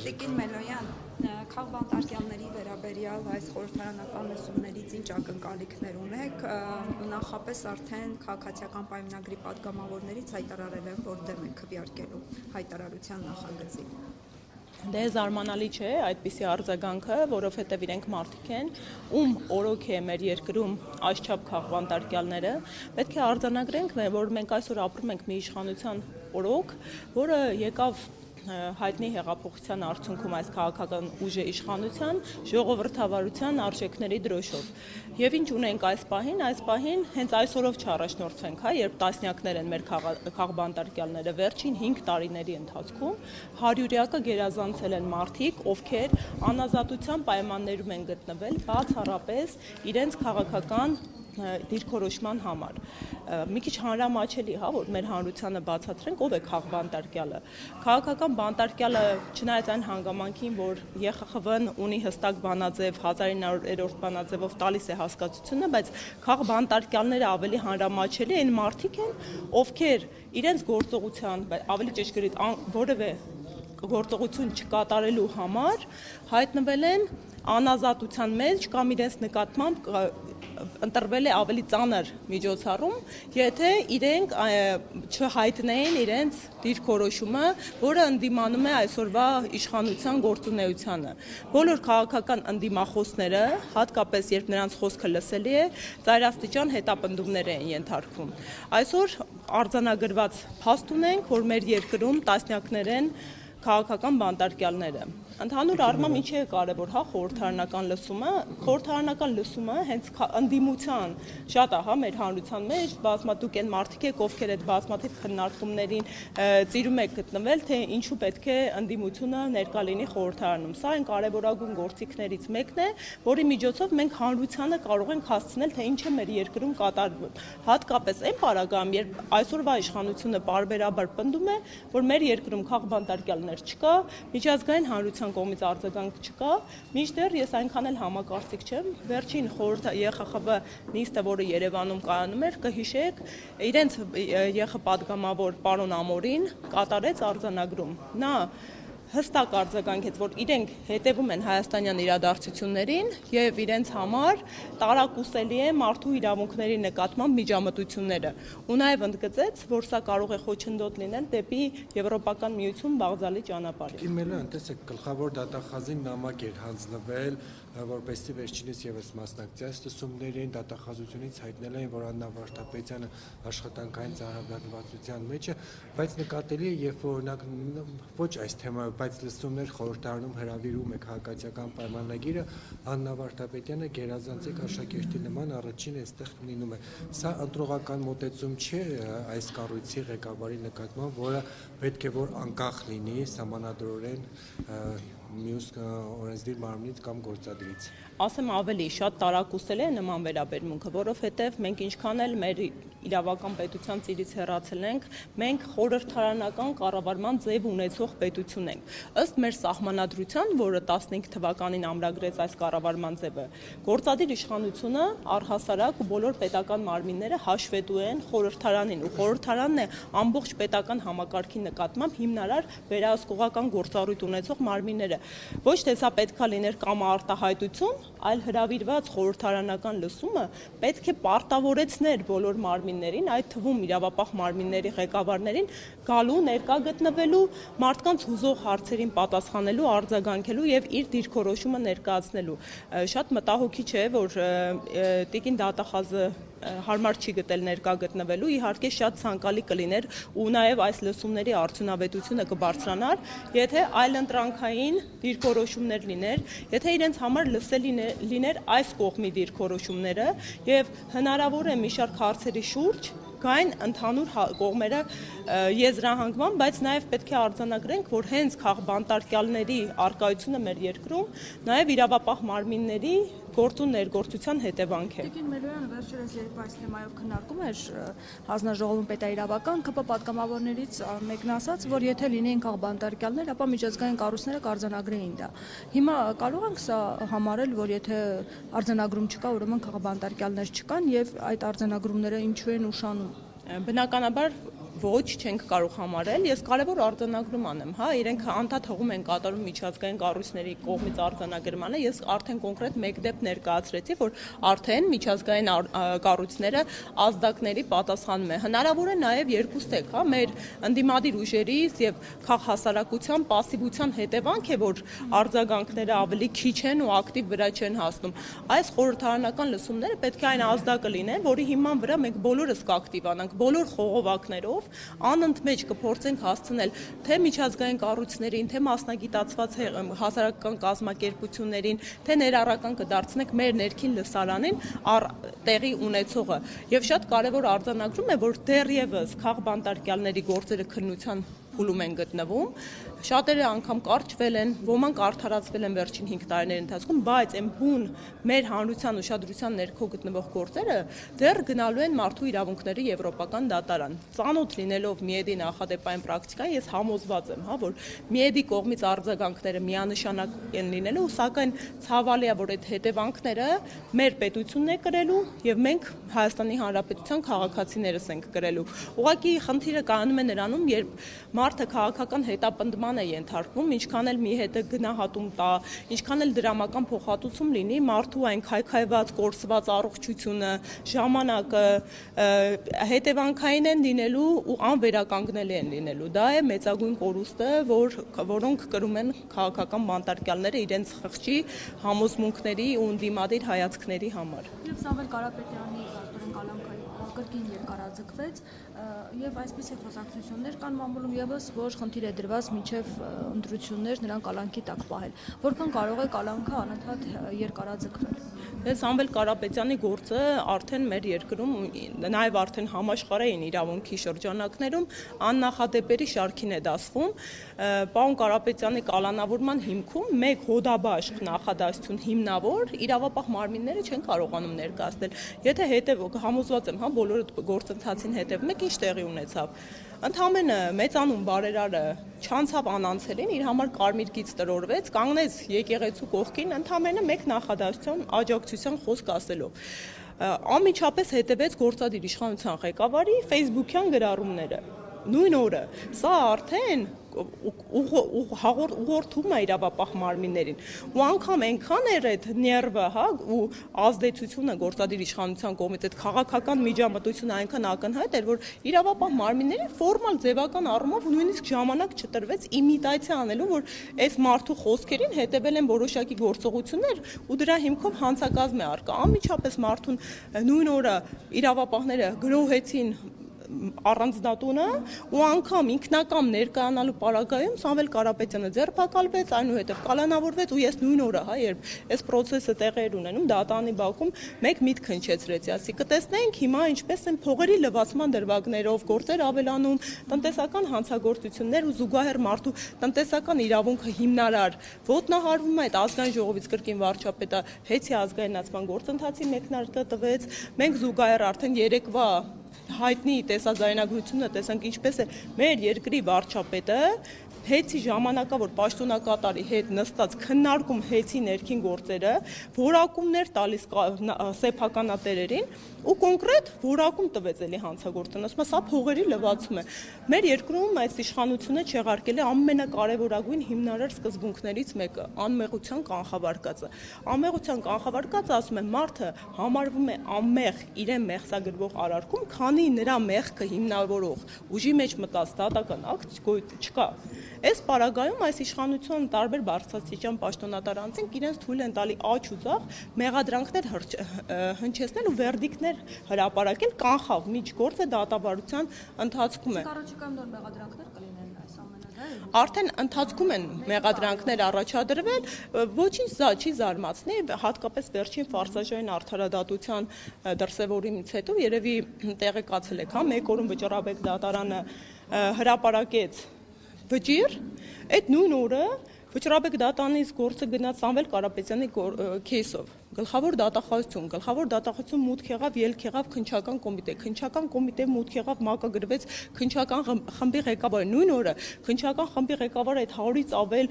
Տիկին Մելոյան, քաղբանտարկյալների վերաբերյալ այս խորհրդարանական լսումներից ինչ ակնկալիքներ ունեք, նախապես արդեն քաղաքացիական պայմանագրի պատգամավորներից հայտարարել են, որ դեմ են քվեարկելու հայտարարության նախագծի։ Դե զարմանալի չէ այդպիսի արձագանքը, որովհետև իրենք մարդիկ են, ում օրոք է մեր երկրում այսչափ քաղբանտարկյալները, պետք է արձանագրենք, որ մենք այսօր ապրում ենք մի իշխանության օրոք, որը եկավ հայտնի հեղափոխության արդյունքում այս քաղաքական ուժի իշխանության ժողովրդավարության արժեքների դրոշով։ Եվ ինչ ունենք այս պահին հենց այսօրով չառաջնորդվենք, երբ տասնյակներ են մեր քաղբանտարկյալները, վերջին 5 տարիների ընթացքում հարյուրյակը գերազանցել են մարդիկ, ովքեր անազատության պայմաններում են գտնվել բացառապես իրենց քաղաքական դիրքորոշման համար։ Մի քիչ հանրամատչելի, որ մեր հանրությանը բացատրենք, ով է քաղբանտարկյալը։ Քաղաքական բանտարկյալը, չնայած այն հանգամանքին, որ ԵԽԽՎ-ն ունի հստակ բանաձև 1900-րդ բանաձևով տալիս է հասկացությունը, բայց քաղբանտարկյալները ավելի հանրամատչելի այն մարդիկ են, ովքեր իրենց գործողության, ավելի ճշգրիտ որևէ գործողություն չկատարելու համար հայտնվել են անազատության մեջ կամ իրենց նկատմամբ ընտրվել է ավելի ծանր միջոցառում, եթե իրենք չհայտնեին իրենց դիրքորոշումը, որը ընդդիմանում է այսօրվա իշխանության գործունեությանը։ Բոլոր քաղաքական ընդդիմախոսները, հատկապես երբ նրանց խոսքը լսելի է, ծայրաստիճան հետապնդումներ են ենթարկվում։ Այսօր արձանագրված փաստ ունենք, որ մեր երկրում տասնյակներ են քաղաքական բանտարկյալները։ Ընդհանուր առմամբ ինչի է կարևոր խորհրդարանական լսումը։ Խորհրդարանական լսումը հենց ընդդիմության շատ է մեր հանրության մեջ, բազմատուկ են մարդիկ եք, ովքեր այդ բազմաթիվ քննարկումներին ծիրում եք գտնվել, թե ինչու պետք է ընդդիմությունը ներկա լինի խորհրդարանում։ Սա այն կարևորագույն գործիքներից մեկն է, որի միջոցով մենք հանրությանը կարող ենք հասցնել, թե ինչ է մեր երկրում կատարվում։ Հատկապես այն պարագայում, երբ այսօրվա իշխանությունը պարբերաբար պնդում է, որ մեր երկրում քաղբանտարկյալներ չկա, միջազգային հանրության կողմից արձագանք չկա, մինչդեռ ես այնքան էլ համակարծիք չեմ, վերջին ԵԽԽՎ նիստը, որը Երևանում կայանում էր, կհիշեք, իրենց ԵԽՊատգամավոր պարոն Ամորին կատարեց արձանագրում։ Նա հստակ արձագանքեց, որ իրենք հետևում են հայաստանյան իրադարձություններին եւ իրենց համար տարակուսելի է մարդու իրավունքների նկատմամբ միջամտությունները։ Ու նաեւ ընդգծեց, որ սա կարող է խոչընդոտ լինել դեպի Եվրոպական միություն բաղձալի ճանապարհին։ Իմելյան, տեսեք, գլխավոր դատախազին նամակ էր հանձնվել, որպեսզի վերջինս եւս մասնակցի այս լսումներին, դատախազությունից հայտնել էին, որ Աննա Վարդապետյանը աշխատանքային ծառայաբանվածության մեջ է, բայց նկատելի է, երբ օրինակ ոչ այս թեմայով, բայց լսումներ խորհրդարանում հրավիրում է քաղաքացիական պայմանագիրը, Աննա Վարդապետյանը գերազանցիկ աշակերտի նման առաջին այստեղ լինում է։ Սա ընտրողական մոտեցում չէ այս կառույցի ղեկավարի նկատմամբ, որը պետք է որ անկախ լինի սահմանադրորեն մյուս օրենսդիր մարմնից կամ գործադրից։ Ասեմ ավելի, շատ տարակուսել է նման վերաբերմունքը, որովհետև մենք ինչքան էլ մեր իրավական պետության ծիրից հեռացել ենք, մենք խորհրդարանական կառավարման ձև ունեցող պետություն ենք։ Ըստ մեր սահմանադրության, որը 15 թվականին ամրագրեց այս կառավարման ձևը, գործադիր իշխանությունը առհասարակ ու բոլոր պետական մարմինները հաշվետու են խորհրդարանին, ու խորհրդարանն է ամբողջ պետական համակարգի նկատմամբ հիմնարար վերահսկողական գործառույթ ունեցող մարմինները։ Ոչ թե սա պետքա լիներ կամ արտահայտություն, այլ հրավիրված խորհրդարանական լսումը պետք է պարտավորեցներ բոլոր մարմիններին, այդ թվում իրավապահ մարմինների ղեկավարներին, գալու, ներկա գտնվելու, մարդկանց հուզող հարցերին պատասխանելու, արձագանքելու եւ իր դիրքորոշումը ներկայացնելու։ Շատ մտահոգիչ է, որ տիկին դատախազը հարմար չի գտել ներկա գտնվելու, իհարկե շատ ցանկալի կլիներ ու նաև այս լսումների արդյունավետությունը կբարձրանար, եթե այլընտրանքային դիրքորոշումներ լիներ, եթե իրենց համար լսելի լիներ այս կողմի դիրքորոշումները եւ հնարավոր է մի շարք հարցերի շուրջ գային ընդհանուր կողմերը եզրահանգման, բայց նաև պետք է արձանագրենք, որ հենց քաղբանտարկյալների արկայությունը մեր երկրում նաև իրավապահ մարմինների գործուն ներգործության հետևանք է։ Տիկին Մելոյանը վերջերս երբ այս թեմայով քննարկում էր հանձնաժողովում պետաիրավական, ԿՊ պատգամավորներից մեկն ասաց, որ եթե լինեին քաղբանտարկյալներ, ապա միջազգային կառույցները կարձանագրեին դա։ Հիմա կարող ենք սա համարել, որ եթե արձանագրում չկա, ուրեմն քաղբանտարկյալներ չկան եւ այդ արձանագրումները ինչու են ուշանում։ Բնականաբար ոչ չենք կարող համարել, ես կարևոր արձանագրում անեմ, հա, իրենք անդադ հողում են կատարում միջազգային կառույցների կողմից արձանագրմանը, ես արդեն կոնկրետ մեկ դեպք ներկայացրեցի, որ արդեն միջազգային կառույցները ազդակների պատասխանում են։ Հնարավոր է նաև երկուստեք, հա, մեր ընդդիմադիր ուժերից եւ քաղաքահասարակության пассивության հետևանք է, որ արձագանքները ավելի քիչ են ու ակտիվ վրա չեն հասնում։ Այս խորհրդարանական լսումները պետք է այն ազդակը լինեն, որի հիման վրա մենք բոլորս կակտիվանանք, բոլոր խողովակներով անընդմեջ կփորձենք հասցնել թե միջազգային կառույցներին, թե մասնագիտացված հասարակական կազմակերպություններին, թե ներառական կդարձնենք մեր ներքին լսարանին տեղի ունեցողը։ Եվ շատ կարևոր արձանագրում է, որ դեռևս քաղբանտարկյալների գործերը քննության փուլում են գտնվում, շատերը անգամ կարճվել են, ոմանք արդարացվել են վերջին 5 տարիների ընթացքում, բայց այն բուն մեր հանրության ուշադրության ներքո գտնվող գործերը դեռ գնալու են մարդու իրավունքների եվրոպական դատարան։ Ծանոթ լինելով ՄԻԵԴ-ի նախադեպային պրակտիկան, ես համոզված եմ, հա, որ ՄԻԵԴ-ի կողմից արձագանքները միանշանակ են լինելու, սակայն ցավալի է, որ այդ հետևանքները մեր պետությունն է կրելու եւ մենք Հայաստանի Հանրապետության քաղաքացիներս ենք կրելու։ Ուղղակի խնդիրը կայանում է նրանում, երբ մարդը քաղաքական հետապնդման է ենթարկվում, ինչքան էլ մի հետը գնահատում տա, ինչքան էլ դրամական փոխհատուցում լինի, մարդու այն քայքայված, կորսված առողջությունը, ժամանակը հետևանքային են լինելու ու անվերականգնելի են լինելու։ Դա է մեծագույն կորուստը, որոնք կրում են քաղաքական բանտարկյալները իրենց խղճի համոզմունքների ու ընդդիմադիր հայացքների համար։ Եվ Սամվել Կարապետյանի կալանքային կրկին երկարաձգվեց եւ այսպիսի խոսակցություններ կան մամուլում եւս, որ խնդիր է դրված մինչեւ ընտրություններ նրան կալանքի տակ պահել։ Որքան կարող է կալանքը անընդհատ երկարաձգվել։ Սամվել Կարապետյանի գործը արդեն մեր երկրում, նաև արդեն համաշխարհային իրավունքի շրջանակներում աննախադեպերի շարքին է դասվում։ Պարոն Կարապետյանի կալանավորման հիմքում մեկ հոդաբաշխ նախադասություն հիմնավոր իրավապահ մարմինները չեն կարողանում ներկայացնել։ Եթե համոզված եմ, հա, բոլորը գործընթացին հետևում եք, ինչ տեղի ունեցավ։ Ընդհանրապես մեծանուն բարերարը չանցավ անանցելին, իր համար կարմիր գիծ տրորվեց, կանգնեց եկեղեցու կողքին, ընդհանրապես մեկ նախադասություն աջակցության խոսք ասելով։ Անմիջապես հետևեց գործադիր իշխանության ղեկավարի Facebook-յան գրառումները։ Նույն օրը սա արդեն ուղղորդում է իրավապահ մարմիններին ու անգամ այնքան էր այդ ներվը, հա, ու ազդեցությունը գործադիր իշխանության կողմից այդ քաղաքական միջամտությունը այնքան ակնհայտ էր, որ իրավապահ մարմիններին ֆորմալ ձևական առումով նույնիսկ ժամանակ չտրվեց իմիտացիա անելու, որ այս մարդու խոսքերին հետևել են որոշակի գործողություններ ու դրա հիմքով հանցակազմ է առկա։ Անմիջապես մարդուն նույն օրը իրավապահները գրոհեցին առանձնատունը ու անգամ ինքնակամ ներկայանալու պարագայում Սամվել Կարապետյանը ձերբակալվեց, այնուհետև կալանավորվեց ու ես նույն օրը, հա, երբ այս process-ը տեղի էր ունենում դատանի բակում, մեկ միտք հնչեցրեցի, ասի կտեսնենք հիմա ինչպես են փողերի լվացման դրվագներով գործեր ավելանում, տնտեսական հանցագործություններ ու զուգահեռ մարդու տնտեսական իրավունքը հիմնարար ոտնահարվում է, այդ ազգային ժողովից կրկին վարչապետը հեծի ազգայնացման գործընթացի մեկնարկը տվեց, մենք զուգահեռ արդեն երեկվա հայտնի տեսազայնագրությունը տեսանք ինչպես է մեր երկրի վարչապետը հեծի ժամանակավոր պաշտոնակատարի հետ նստած քննարկում հեծի ներքին գործերը, որակումներ տալիս սեփականատերերին ու կոնկրետ որակում տվեց էլի հանցագործին, ասում է սա փողերի լվացում է։ Մեր երկրում այս իշխանությունը չեղարկել է ամենակարևորագույն հիմնարար սկզբունքներից մեկը՝ անմեղության կանխավարկածը։ Անմեղության կանխավարկածը ասում է մարդը համարվում է անմեղ իրեն մեղսագրվող արարքում, քանի նրա մեղքը հիմնավորող ուժի մեջ մտած դատական ակտ չկա։ Այս պարագայում այս իշխանության տարբեր բարձրաստիճան պաշտոնատար անձինք իրենց թույլ են տալի աջ ու ձախ մեղադրանքներ հնչեցնել ու վերդիկտներ հրապարակել կանխավ միջգործը դատավարության ընթացքում է։ Առաջիկայում նոր մեղադրանքներ կլինեն այս ամենը, դա է։ Արդեն ընթացքում են մեղադրանքներ առաջադրվել, ոչինչ չի զարմացնի, հատկապես վերջին ֆարսաժային արդարադատության դրսևորումից հետո երևի տեղեկացել եք, հա, մեկ օրում Վճռաբեկ դատարանը հրապարակեց վճիռ, այդ նույն օրը Վճռաբեկ դատանից գործը գնաց Սամվել Կարապետյանի քեյսով։ Գլխավոր դատախազություն մուտք եղավ, ելք եղավ քննչական կոմիտե։ Քննչական կոմիտե մուտք եղավ, մակագրվեց քննչական խմբի ղեկավարը։ Նույն օրը քննչական խմբի ղեկավարը այդ 100-ից ավել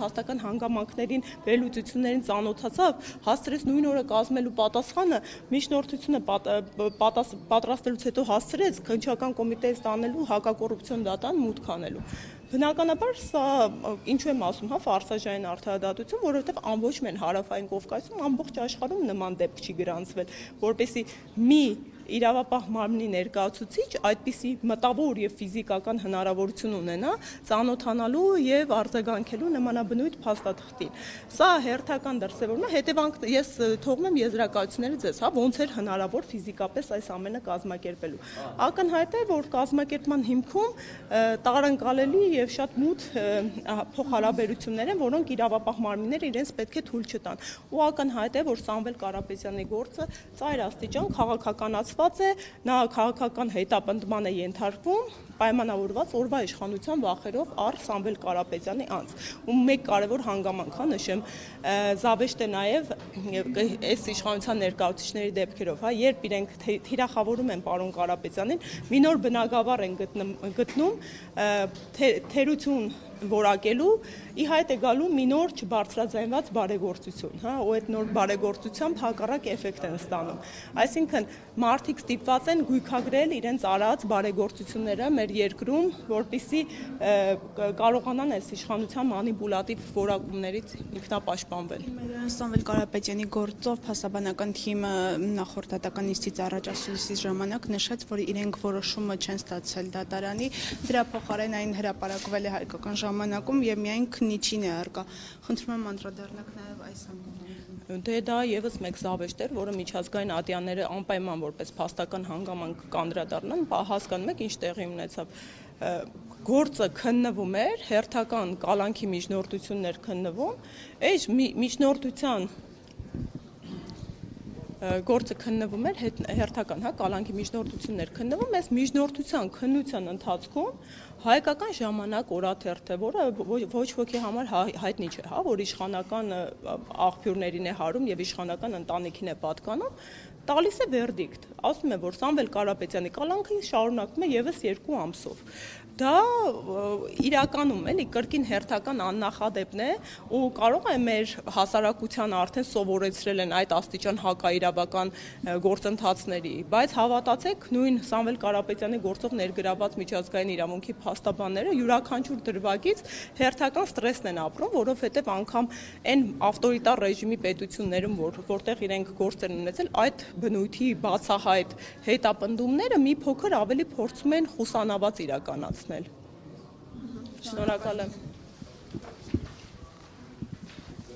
փաստական հանգամանքներին, վերլուծություններին ծանոթացավ, հասցրեց նույն օրը կազմելու պատասխանը, միջնորդությունը պատրաստելուց հետո հասցրեց քննչական կոմիտեից ստանելու հակակոռուպցիոն դատան մուտք անելու։ Բնականաբար սա ինչու եմ ասում, ֆարսաժային արդարադատություն, որովհետև ամբողջ մեն հարավային Կովկասում ամբողջ աշխարհում նման դեպք չի գրանցվել, որպեսզի մի իրավապահ մարմնի ներկայացուցիչ այդպիսի մտավոր եւ ֆիզիկական հնարավորություն ունենա ծանոթանալու եւ արձագանքելու նմանաբնույթ փաստաթղթին։ Սա հերթական դրսևորում է, հետևանք ես թողում եմ եզրակացությունները ձեզ, ոնց էր հնարավոր ֆիզիկապես այս ամենը կազմակերպելու։ Ակնհայտ է, որ կազմակերպման հիմքում տարընկալելի եւ շատ մութ փոխհարաբերություններ են, որոնք իրավապահ մարմինները իրենց պետք է թույլ չտան։ Ու ակնհայտ է, որ Սամվել Կարապետյանի գործը ծայր աստիճան քաղաքականացված է, նա քաղաքական հետապնդման է ենթարկվում, պայմանավորված օրվա իշխանության վախերով առ Սամվել Կարապետյանի անձ։ Ու մեկ կարևոր հանգամանք նշեմ, զավեշտ է նաև այս իշխանության ներկայացուցիչների դեպքերով, երբ իրենք թիրախավորում են պարոն Կարապետյանին, մի նոր բնագավառ են գտնում թերություն որակելու, ի հայտ է գալու մի նոր չբարձրաձայնված բարեգործություն, ու այդ նոր բարեգործությամբ հակառակ էֆեկտ են ստանում։ Այսինքն մարդիկ ստիպված են գույքագրել իրենց արած բարեգործությունները մեր երկրում, որպեսզի կարողանան այս իշխանության մանիպուլատիվ որակումներից ինքնապաշտպանվել։ Սամվել Կարապետյանի գործով փաստաբանական թիմը նախորդ դատական նիստից առաջ ասուլիսի ժամանակ նշեց, որ իրենք որոշումը չեն ստացել դատարանի, դրա փոխարեն այն հրապարակվել է հայկական ժամանակում եւ միայն քննիչին է արկա։ Խնդրում եմ անդրադառնաք նաեւ այս հանգամանքին։ Դե դա եւս մեկ զավեշտ էր, որը միջազգային ատյանները անպայման որպես փաստական հանգամանք կանդրադառնան, հասկանում եք ինչ տեղի ունեցավ։ Գործը քննվում էր, հերթական կալանքի միջնորդություններ քննվում, այս միջնորդության գործը քննվում էր, հերթական կալանքի միջնորդություններ քննվում, այս միջնորդության քննության ընթացքում հայկական ժամանակ օրաթերթը, որը ոչ ոքի համար հայտնի չէ, որ իշխանական աղբյուրներին է հարում եւ իշխանական ընտանիքին է պատկանում, տալիս է վերդիկտ, ասում է, որ Սամվել Կարապետյանի կալանքը շարունակվում է եւս 2 ամսով։ Դա իրականում էլի կրկին հերթական աննախադեպն է ու կարող է մեր հասարակությանը արդեն սովորեցրել են այդ աստիճան հակաիրավական գործընթացների, բայց հավատացեք, նույն Սամվել Կարապետյանի գործով ներգրաված միջազգային իրավունքի փաստաբանները յուրաքանչյուր դրվագից հերթական ստրեսն են ապրում, որովհետև անգամ այն ավտորիտար ռեժիմի պետություններում, որտեղ իրենք գործեր են ունեցել, այդ բնույթի բացահայտ հետապնդումները մի փոքր ավելի փորձում են խուսանաված իրականացնել։ Շնորհակալ եմ։